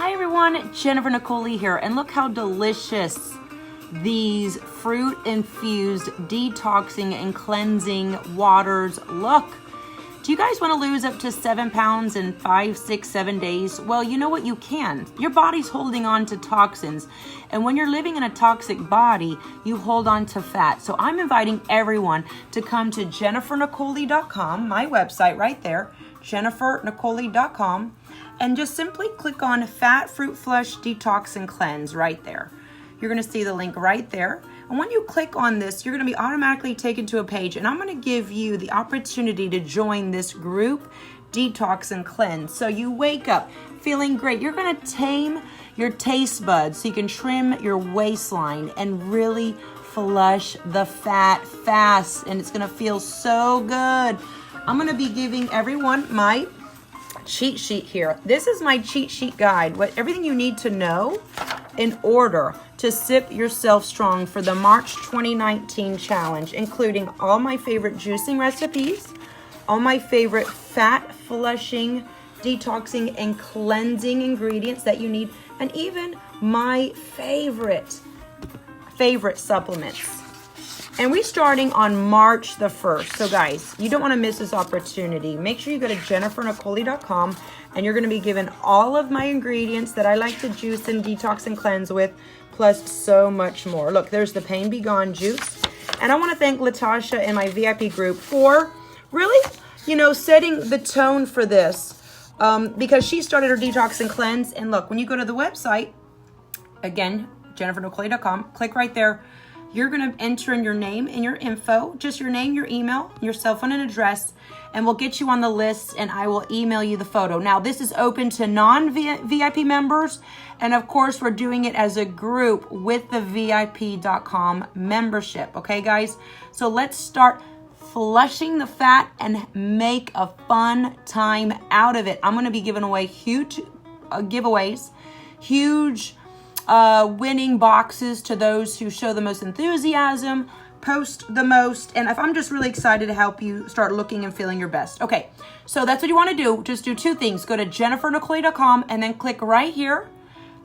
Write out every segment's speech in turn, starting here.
Hi everyone, Jennifer Nicole here, and look how delicious these fruit infused detoxing and cleansing waters look. Do you guys want to lose up to 7 pounds in 5, 6, 7 days? Well, you know what? You can. Your body's holding on to toxins. And when you're living in a toxic body, you hold on to fat. So I'm inviting everyone to come to jennifernicole.com, my website right there, jennifernicole.com, and just simply click on Fat Fruit Flush Detox and Cleanse right there. You're going to see the link right there. And when you click on this, you're going to be automatically taken to a page, and I'm going to give you the opportunity to join this group, Detox and Cleanse. So you wake up feeling great. You're going to tame your taste buds so you can trim your waistline and really flush the fat fast, and it's going to feel so good. I'm going to be giving everyone my cheat sheet here. This is my cheat sheet guide, everything you need to know in order to sip yourself strong for the March 2019 challenge, including all my favorite juicing recipes, all my favorite fat flushing, detoxing, and cleansing ingredients that you need, and even my favorite supplements. And we're starting on March the 1st. So guys, you don't want to miss this opportunity. Make sure you go to jennifernicole.com, and you're going to be given all of my ingredients that I like to juice and detox and cleanse with, plus so much more. Look, there's the Pain Be Gone juice. And I want to thank Latasha and my VIP group for really, setting the tone for this, because she started her detox and cleanse. And look, when you go to the website, again, jennifernicole.com, click right there. You're going to enter in your name and your info, just your name, your email, your cell phone and address, and we'll get you on the list, and I will email you the photo. Now, this is open to non-VIP members, and of course, we're doing it as a group with the VIP.com membership. Okay, guys? So let's start flushing the fat and make a fun time out of it. I'm going to be giving away huge giveaways, huge winning boxes to those who show the most enthusiasm, post the most, and if I'm just really excited to help you start looking and feeling your best. Okay, so that's what you want to do. Just do two things. Go to jennifernicole.com and then click right here,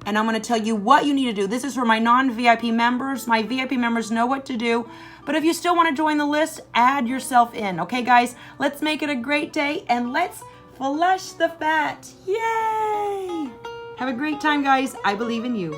and I'm going to tell you what you need to do. This is for my non-VIP members. My VIP members know what to do, but if you still want to join the list, add yourself in. Okay, guys, let's make it a great day, and let's flush the fat. Yay! Have a great time, guys. I believe in you.